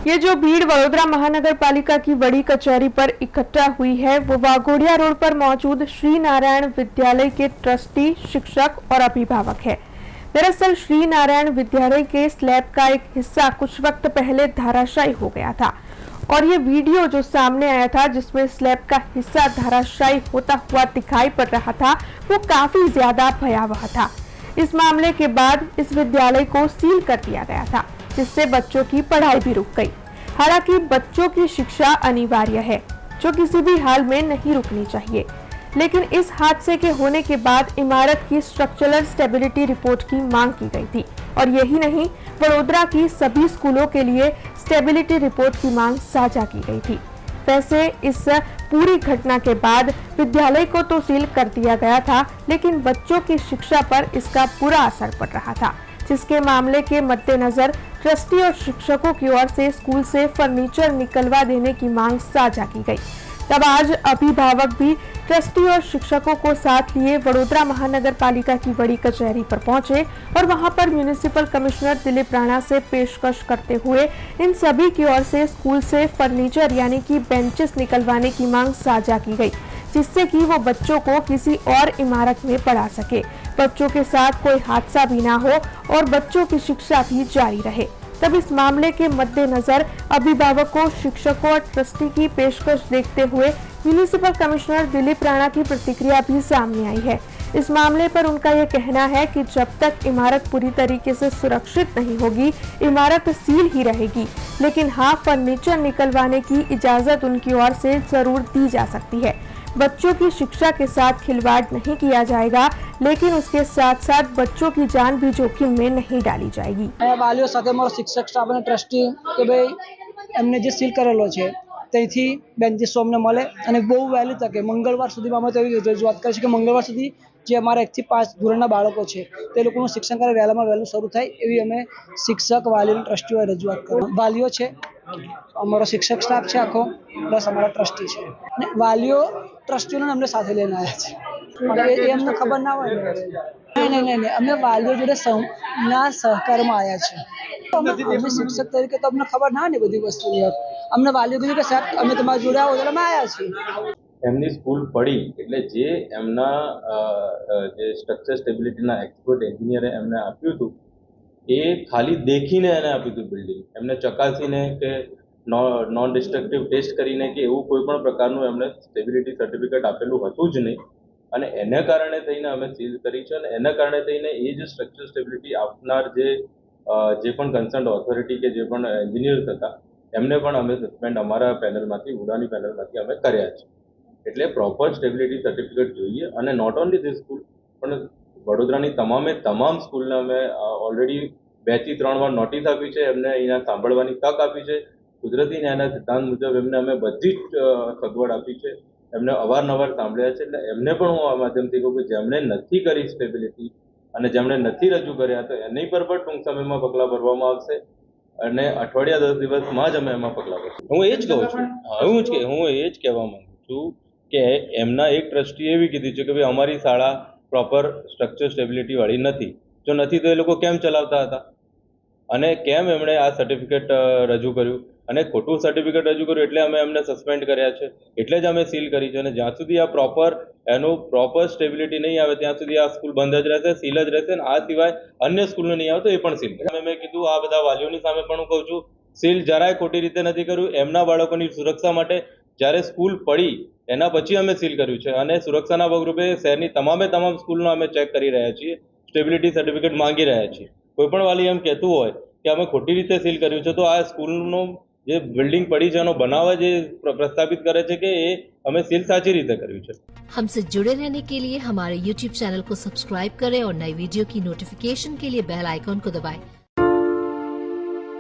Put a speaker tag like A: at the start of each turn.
A: ये जो भीड़ वडोदरा महानगर पालिका की बड़ी कचहरी पर इकट्ठा हुई है वो वाघोडिया रोड पर मौजूद श्री नारायण विद्यालय के ट्रस्टी, शिक्षक और अभिभावक है। दरअसल श्री नारायण विद्यालय के स्लैब का एक हिस्सा कुछ वक्त पहले धराशायी हो गया था और ये वीडियो जो सामने आया था जिसमें स्लैब का हिस्सा धराशायी होता हुआ दिखाई पड़ रहा था वो काफी ज्यादा भयावह था। इस मामले के बाद इस विद्यालय को सील कर दिया गया था जिससे बच्चों की पढ़ाई भी रुक गई। हालांकि बच्चों की शिक्षा अनिवार्य है जो किसी भी हाल में नहीं रुकनी चाहिए, लेकिन इस हादसे के होने के बाद इमारत की स्ट्रक्चरल स्टेबिलिटी रिपोर्ट की मांग की गई थी और यही नहीं, वडोदरा की सभी स्कूलों के लिए स्टेबिलिटी रिपोर्ट की मांग साझा की गई थी। वैसे इस पूरी घटना के बाद विद्यालय को तो सील कर दिया गया था, लेकिन बच्चों की शिक्षा पर इसका बुरा असर पड़ रहा था, जिसके मामले के मद्देनजर ट्रस्टी और शिक्षकों की ओर से स्कूल से फर्नीचर निकलवा देने की मांग साझा की गई। तब आज अभिभावक भी ट्रस्टी और शिक्षकों को साथ लिए वडोदरा महानगर पालिका की बड़ी कचहरी पर पहुंचे और वहां पर म्युनिसिपल कमिश्नर दिलीप राणा से पेशकश करते हुए इन सभी की ओर से स्कूल से फर्नीचर यानी कि बेंचेस निकलवाने की मांग साझा की गई, जिससे कि वो बच्चों को किसी और इमारत में पढ़ा सके, बच्चों के साथ कोई हादसा भी ना हो और बच्चों की शिक्षा भी जारी रहे। तब इस मामले के मद्देनजर अभिभावकों, शिक्षकों और ट्रस्टी की पेशकश देखते हुए म्युनिसिपल कमिश्नर दिलीप राणा की प्रतिक्रिया भी सामने आई है। इस मामले पर उनका यह कहना है कि जब तक इमारत पूरी तरीके से सुरक्षित नहीं होगी, इमारत सील ही रहेगी, लेकिन हाँ, फर्नीचर निकलवाने की इजाजत उनकी ओर से जरूर दी जा सकती है। बच्चों की शिक्षा के साथ खिलवाड़ नहीं किया जाएगा, लेकिन उसके साथ साथ बच्चों की जान भी जोखिम में नहीं डाली जाएगी।
B: वालीओ साथे मारो शिक्षक स्टाफ અને ટ્રસ્ટી કે ભાઈ એમને જે સીલ કરેલો છે ત્યાંથી બેન્ચીસો અમને મળે અને બહુ વહેલી તકે મંગળવાર સુધીમાં અમે તો એવી રજૂઆત કરી છે કે મંગળવાર સુધી જે અમારા 1 થી 5 ધોરણના બાળકો છે તે લોકોનું શિક્ષણ કાર્ય વહેલામાં વહેલું શરૂ થાય એવી અમે શિક્ષક, વાલીઓ અને ટ્રસ્ટીઓએ રજૂઆત કરી। વાલીઓ છે, અમારો શિક્ષક સ્ટાફ છે આખો, પ્લસ અમારા ટ્રસ્ટી છે અને વાલીઓ ટ્રસ્ટીઓને અમને સાથે લઈને આવ્યા છે પણ એ અમને ખબર ના હોય ને। નહીં, અમે વાલીઓ જોડે ના સહકારમાં આવ્યા છે। અમે શિક્ષક તરીકે તો અમને ખબર ના ને બધી વસ્તુની, અમને વાલીઓ કીધું કે સાહેબ અમે તમારા જોડે આવો એટલે અમે આવ્યા છીએ।
C: એમની સ્કૂલ પડી એટલે જે એમના જે સ્ટ્રક્ચર સ્ટેબિલિટીના એક્સપર્ટ એન્જિનિયરે એમને આપ્યું હતું એ ખાલી દેખીને એને આપ્યું હતું બિલ્ડિંગ, એમને ચકાસીને કે નોન ડિસ્ટ્રક્ટિવ ટેસ્ટ કરીને કે એવું કોઈ પણ પ્રકારનું એમને સ્ટેબિલિટી સર્ટિફિકેટ આપેલું હતું જ નહીં અને એના કારણે થઈને અમે સીલ કરી છે અને એના કારણે થઈને એ જે સ્ટ્રક્ચર સ્ટેબિલિટી આપનાર જે પણ કન્સર્ન ઓથોરિટી કે જે પણ એન્જિનિયર્સ હતા એમને પણ અમે સસ્પેન્ડ અમારા પેનલમાંથી, ઉડાની પેનલમાંથી અમે કર્યા છે। એટલે પ્રોપર સ્ટેબિલિટી સર્ટિફિકેટ જોઈએ અને નોટ ઓનલી ધીસ સ્કૂલ પણ વડોદરાની તમામ સ્કૂલને અમે ઓલરેડી 2 થી 3 વાર નોટિસ આપી છે, એમને અહીંયા સાંભળવાની તક આપી છે। કુદરતી ન્યાયના સિદ્ધાંત મુજબ એમને અમે બધી જ સગવડ આપી છે, એમને અવારનવાર સાંભળ્યા છે। એટલે એમને પણ હું આ માધ્યમથી કહું કે જેમણે નથી કરી સ્ટેબિલિટી અને જેમણે નથી રજૂ કર્યા તો એની પર પણ ટૂંક સમયમાં પગલાં ભરવામાં આવશે અને અઠવાડિયા 10 દિવસમાં જ અમે એમાં પગલાં ભરશું। હું એ જ કહું છું, હું એ જ કહેવા માંગુ છું કે એમના એક ટ્રસ્ટી એવી કીધી છે કે ભાઈ અમારી શાળા પ્રોપર સ્ટ્રક્ચર સ્ટેબિલિટી વાળી નથી, જો નથી તો એ લોકો કેમ ચલાવતા હતા અને કેમ એમણે આ સર્ટિફિકેટ રજૂ કર્યું અને ખોટું સર્ટિફિકેટ રજૂ કર્યું એટલે અમે એમને સસ્પેન્ડ કર્યા છે, એટલે જ અમે સીલ કરી છે અને જ્યાં સુધી આ પ્રોપર સ્ટેબિલિટી નહીં આવે ત્યાં સુધી આ સ્કૂલ બંધ જ રહેશે, સીલ જ રહેશે અને આ સિવાય અન્ય સ્કૂલને નહીં આવે તો એ પણ સીલ કરશે। મેં કીધું આ બધા વાલીઓની સામે પણ હું કહું છું, સીલ જરાય ખોટી રીતે નથી કર્યું, એમના બાળકોની સુરક્ષા માટે જ્યારે સ્કૂલ પડી એના પછી અમે સીલ કર્યું છે અને સુરક્ષાના ભાગરૂપે શહેરની તમામ સ્કૂલનો અમે ચેક કરી રહ્યા છીએ, સ્ટેબિલિટી સર્ટિફિકેટ માંગી રહ્યા છીએ। કોઈ પણ વાલી એમ કહેતું હોય કે અમે ખોટી રીતે સીલ કર્યું છે તો આ સ્કૂલનો જે બિલ્ડિંગ પડી છે એનો બનાવ જે પ્રસ્તાવિત કરે છે કે એ અમે सील साची रीते કર્યું છે।
D: हमसे जुड़े रहने के लिए हमारे YouTube चैनल को सब्सक्राइब करें और नई वीडियो की नोटिफिकेशन के लिए बेल आइकॉन को दबाएं।